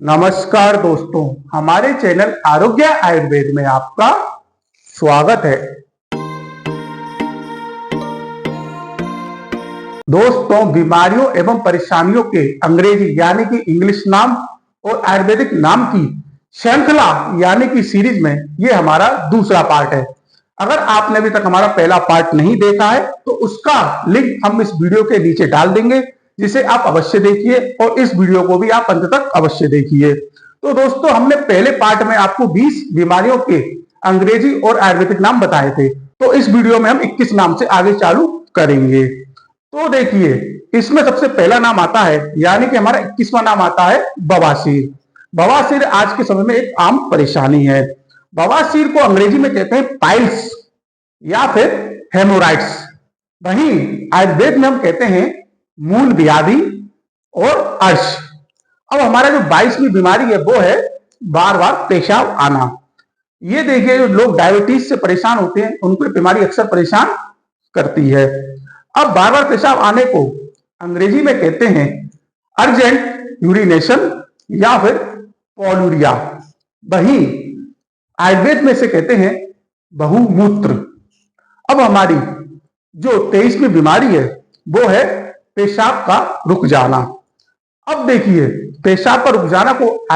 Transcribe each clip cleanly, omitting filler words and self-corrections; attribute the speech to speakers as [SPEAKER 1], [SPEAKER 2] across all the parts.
[SPEAKER 1] नमस्कार दोस्तों, हमारे चैनल आरोग्य आयुर्वेद में आपका स्वागत है। दोस्तों, बीमारियों एवं परेशानियों के अंग्रेजी यानी कि इंग्लिश नाम और आयुर्वेदिक नाम की श्रृंखला यानी कि सीरीज में ये हमारा दूसरा पार्ट है। अगर आपने अभी तक हमारा पहला पार्ट नहीं देखा है तो उसका लिंक हम इस वीडियो के नीचे डाल देंगे, जिसे आप अवश्य देखिए और इस वीडियो को भी आप अंत तक अवश्य देखिए। तो दोस्तों, हमने पहले पार्ट में आपको 20 बीमारियों के अंग्रेजी और आयुर्वेदिक नाम बताए थे, तो इस वीडियो में हम 21 नाम से आगे चालू करेंगे। तो देखिए, इसमें सबसे पहला नाम आता है यानी कि हमारा 21वां नाम आता है बवासीर। बवासीर आज के समय में एक आम परेशानी है। बवासीर को अंग्रेजी में कहते हैं पाइल्स या फिर हेमोराइड्स। वहीं आयुर्वेद में हम कहते हैं मूल व्याधि और अर्श। अब हमारा जो 22वीं बीमारी है वो है बार बार पेशाब आना। ये देखिए, जो लोग डायबिटीज से परेशान होते हैं उनको बीमारी अक्सर परेशान करती है। अब बार बार पेशाब आने को अंग्रेजी में कहते हैं अर्जेंट यूरिनेशन या फिर पॉलूरिया। वहीं आयुर्वेद में से कहते हैं बहुमूत्र। अब हमारी जो 23वीं बीमारी है वो है पेशाब का रुक जाना। अब देखिए, पेशाब का रुक जाना को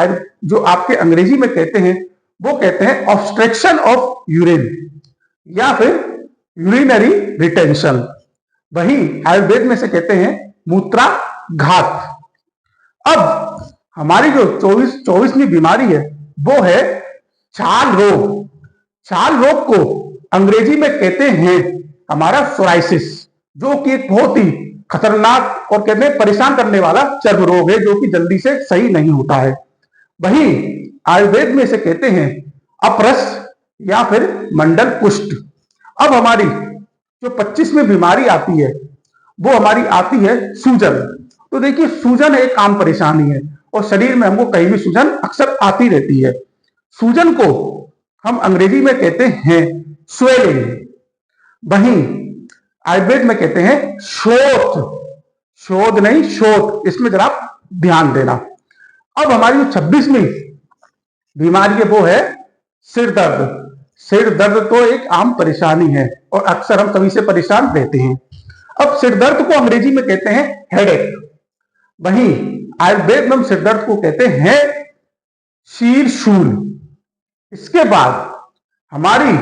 [SPEAKER 1] जो आपके अंग्रेजी में कहते हैं वो कहते हैं ऑब्स्ट्रक्शन ऑफ यूरिन या फिर यूरिनरी रिटेंशन। वहीं आयुर्वेद में से कहते हैं मूत्राघात। अब हमारी जो 24वीं बीमारी है वो है छाल रोग। छाल रोग को अंग्रेजी में कहते हैं हमारा सोराइसिस, जो कि एक बहुत ही खतरनाक और कहते हैं परेशान करने वाला चर्म रोग है, जो कि जल्दी से सही नहीं होता है। वहीं आयुर्वेद में से कहते हैं अपरस या फिर मंडल कुष्ठ। अब हमारी जो 25वीं बीमारी आती है वो हमारी आती है सूजन। तो देखिए, सूजन एक आम परेशानी है और शरीर में हमको कहीं भी सूजन अक्सर आती रहती है। सूजन को हम अंग्रेजी में कहते हैं स्वेलिंग। वहीं आयुर्वेद में कहते हैं शोथ। शोध नहीं, शोथ, इसमें जरा ध्यान देना। अब हमारी जो 26वीं बीमारी है वो है सिर दर्द। सिर दर्द तो एक आम परेशानी है और अक्सर हम सभी से परेशान रहते हैं। अब सिर दर्द को अंग्रेजी में कहते हैं हेडेक। वहीं आयुर्वेद में हम सिर दर्द को कहते हैं शीरशूल। इसके बाद हमारी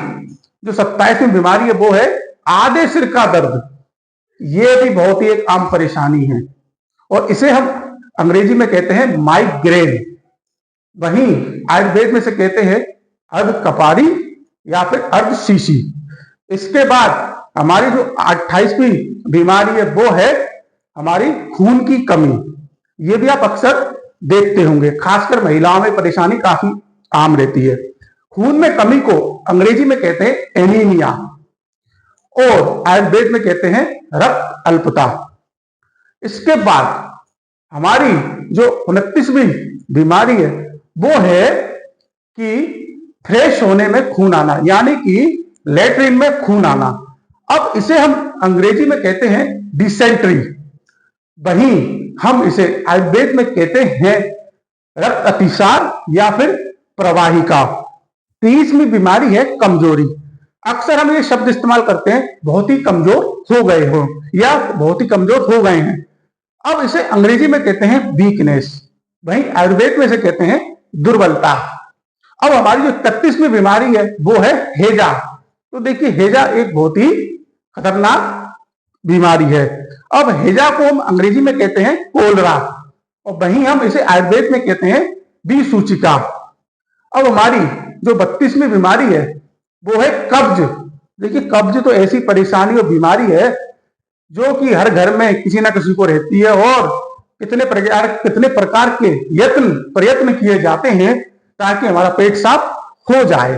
[SPEAKER 1] जो 27वीं बीमारी है वो है आधे सिर का दर्द। ये भी बहुत ही एक आम परेशानी है और इसे हम अंग्रेजी में कहते हैं माइग्रेन। वहीं आयुर्वेद में से कहते हैं अर्ध कपारी या फिर अर्ध शीशी। इसके बाद हमारी जो 28वीं बीमारी है वो है हमारी खून की कमी। ये भी आप अक्सर देखते होंगे, खासकर महिलाओं में परेशानी काफी आम रहती है। खून में कमी को अंग्रेजी में कहते हैं एनीमिया और आयुर्वेद में कहते हैं रक्त अल्पता। इसके बाद हमारी जो 29वीं बीमारी है वो है कि फ्रेश होने में खून आना, यानी कि लेट्रिन में खून आना। अब इसे हम अंग्रेजी में कहते हैं डिसेंट्री। वहीं हम इसे आयुर्वेद में कहते हैं रक्त अतिसार या फिर प्रवाहिका। 30वीं बीमारी है कमजोरी। अक्सर हम ये शब्द इस्तेमाल करते हैं बहुत ही कमजोर हो गए हो या बहुत ही कमजोर हो गए हैं। अब इसे अंग्रेजी में कहते हैं वीकनेस। वहीं आयुर्वेद में से कहते हैं दुर्बलता। अब हमारी जो 31वीं बीमारी है वो है हैजा। तो देखिए, हैजा एक बहुत ही खतरनाक बीमारी है। अब हैजा को हम अंग्रेजी में कहते हैं कोलरा और वहीं हम इसे आयुर्वेद में कहते हैं विसूचिका। अब हमारी जो 32वीं बीमारी है वो है कब्ज। देखिए, कब्ज तो ऐसी परेशानी और बीमारी है जो कि हर घर में किसी ना किसी को रहती है और कितने प्रकार के प्रयत्न किए जाते हैं ताकि हमारा पेट साफ हो जाए।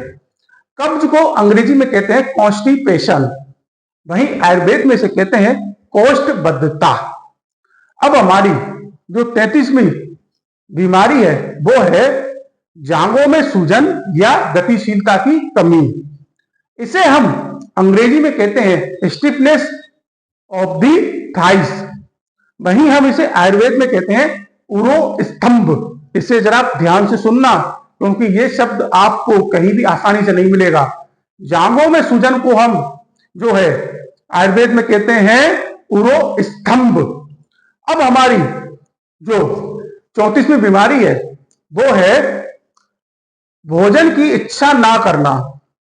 [SPEAKER 1] कब्ज को अंग्रेजी में कहते हैं कॉन्स्टिपेशन। वहीं आयुर्वेद में से कहते हैं कोष्ठबद्धता। अब हमारी जो 33वीं बीमारी है वो है जांघों में सूजन या गतिशीलता की कमी। इसे हम अंग्रेजी में कहते हैं स्टिफनेस ऑफ द थाइस। वहीं हम इसे आयुर्वेद में कहते हैं उरो स्तंभ। इसे जरा ध्यान से सुनना, क्योंकि ये शब्द आपको कहीं भी आसानी से नहीं मिलेगा। जांघों में सूजन को हम जो है आयुर्वेद में कहते हैं उरो स्तंभ। अब हमारी जो 34वीं बीमारी है वो है भोजन की इच्छा ना करना।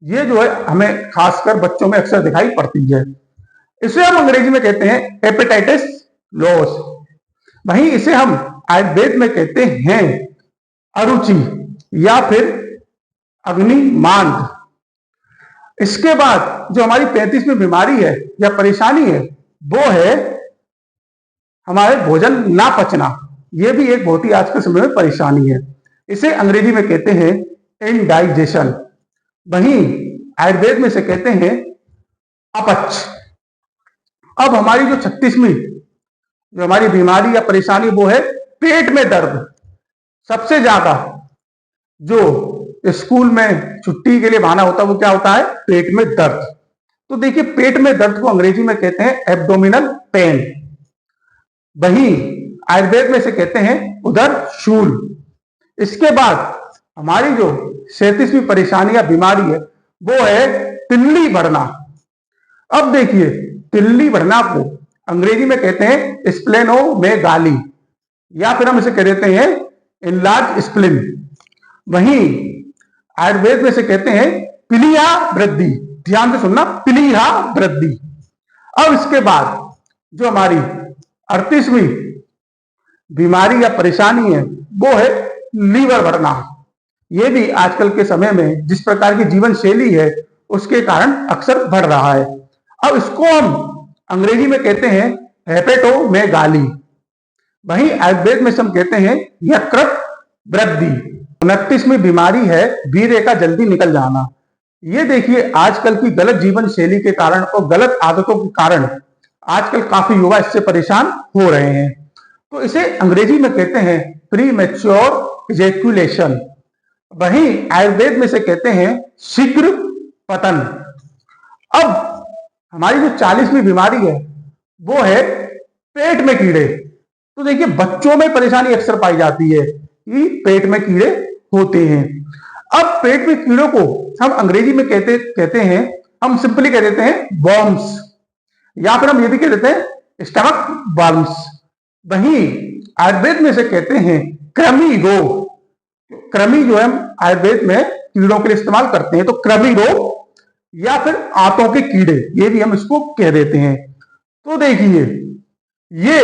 [SPEAKER 1] ये जो है हमें खासकर बच्चों में अक्सर दिखाई पड़ती है। इसे हम अंग्रेजी में कहते हैं हेपेटाइटिस लॉस। वहीं इसे हम आयुर्वेद में कहते हैं अरुचि या फिर अग्निमांद। इसके बाद जो हमारी 35वीं बीमारी है या परेशानी है वो है हमारे भोजन ना पचना। ये भी एक बहुत ही आज के समय में परेशानी है। इसे अंग्रेजी में कहते हैं इनडाइजेशन। वहीं आयुर्वेद में से कहते हैं अपच। अब हमारी जो 36वीं जो हमारी बीमारी या परेशानी वो है पेट में दर्द। सबसे ज्यादा जो स्कूल में छुट्टी के लिए बहाना होता है वो क्या होता है? पेट में दर्द। तो देखिए, पेट में दर्द को अंग्रेजी में कहते हैं एब्डोमिनल पेन। वहीं आयुर्वेद में से कहते हैं उदर शूल। इसके बाद हमारी जो 37वीं परेशानी या बीमारी है वो है तिल्ली बढ़ना। अब देखिए, तिल्ली बढ़ना को अंग्रेजी में कहते हैं स्प्लेनोमेगाली या फिर हम इसे कह देते हैं इनलार्ज स्प्लिन। वहीं आयुर्वेद में से कहते हैं पीलिया वृद्धि। ध्यान से सुनना, पीलिया वृद्धि। अब इसके बाद जो हमारी 38वीं बीमारी या परेशानी है वो है लीवर बढ़ना। ये भी आजकल के समय में जिस प्रकार की जीवन शैली है उसके कारण अक्सर बढ़ रहा है। अब इसको हम अंग्रेजी में कहते हैं हेपेटोमेगाली। वहीं आयुर्वेद में हम कहते हैं यकृत वृद्धि। 29वीं बीमारी है वीर्य का जल्दी निकल जाना। ये देखिए, आजकल की गलत जीवन शैली के कारण और गलत आदतों के कारण आजकल काफी युवा इससे परेशान हो रहे हैं। तो इसे अंग्रेजी में कहते हैं प्री मैच्योर इजैक्यूलेशन। वहीं आयुर्वेद में से कहते हैं शीघ्र पतन। अब हमारी जो 40वीं बीमारी है वो है पेट में कीड़े। तो देखिए, बच्चों में परेशानी अक्सर पाई जाती है कि पेट में कीड़े होते हैं। अब पेट में कीड़ों को हम अंग्रेजी में कहते हैं, हम सिंपली कह देते हैं वर्म्स या फिर हम ये भी कह देते हैं स्टमक वर्म्स। वहीं आयुर्वेद में से कहते हैं कृमि रोग। कृमि जो है हम आयुर्वेद में कीड़ों के लिए इस्तेमाल करते हैं, तो कृमि रोग या फिर आंतों के कीड़े, ये भी हम इसको कह देते हैं। तो देखिए, ये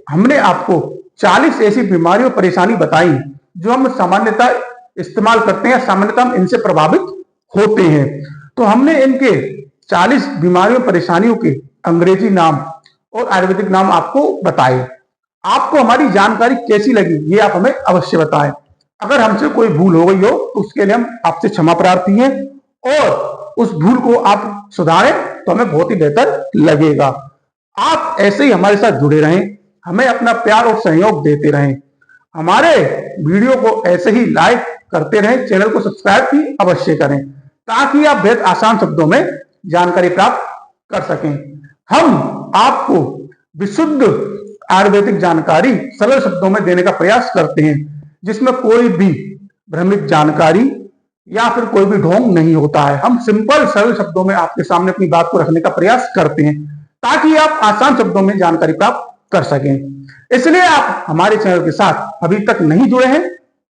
[SPEAKER 1] हमने आपको 40 ऐसी बीमारियों परेशानी बताई जो हम सामान्यतः इस्तेमाल करते हैं, सामान्यतः हम इनसे प्रभावित होते हैं। तो हमने इनके 40 बीमारियों परेशानियों के अंग्रेजी नाम और आयुर्वेदिक नाम आपको बताए। आपको हमारी जानकारी कैसी लगी ये आप हमें अवश्य बताएं। अगर हमसे कोई भूल हो गई हो तो उसके लिए हम आपसे क्षमा प्रार्थी हैं, और उस भूल को आप सुधारें तो हमें बहुत ही बेहतर लगेगा। आप ऐसे ही हमारे साथ जुड़े रहें, हमें अपना प्यार और सहयोग देते रहें। हमारे वीडियो को ऐसे ही लाइक करते रहें, चैनल को सब्सक्राइब भी अवश्य करें ताकि आप बेहद आसान शब्दों में जानकारी प्राप्त कर सकें। हम आपको विशुद्ध आयुर्वेदिक जानकारी सरल शब्दों में देने का प्रयास करते हैं, जिसमें कोई भी भ्रमित जानकारी या फिर कोई भी ढोंग नहीं होता है। हम सिंपल सरल शब्दों में आपके सामने अपनी बात को रखने का प्रयास करते हैं ताकि आप आसान शब्दों में जानकारी प्राप्त कर सकें। इसलिए आप हमारे चैनल के साथ अभी तक नहीं जुड़े हैं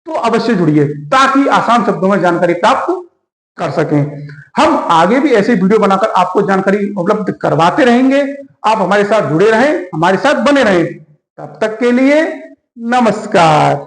[SPEAKER 1] तो अवश्य जुड़िए ताकि आसान शब्दों में जानकारी प्राप्त कर सकें। हम आगे भी ऐसे वीडियो बनाकर आपको जानकारी उपलब्ध करवाते रहेंगे। आप हमारे साथ जुड़े रहें, हमारे साथ बने रहें। तब तक के लिए नमस्कार।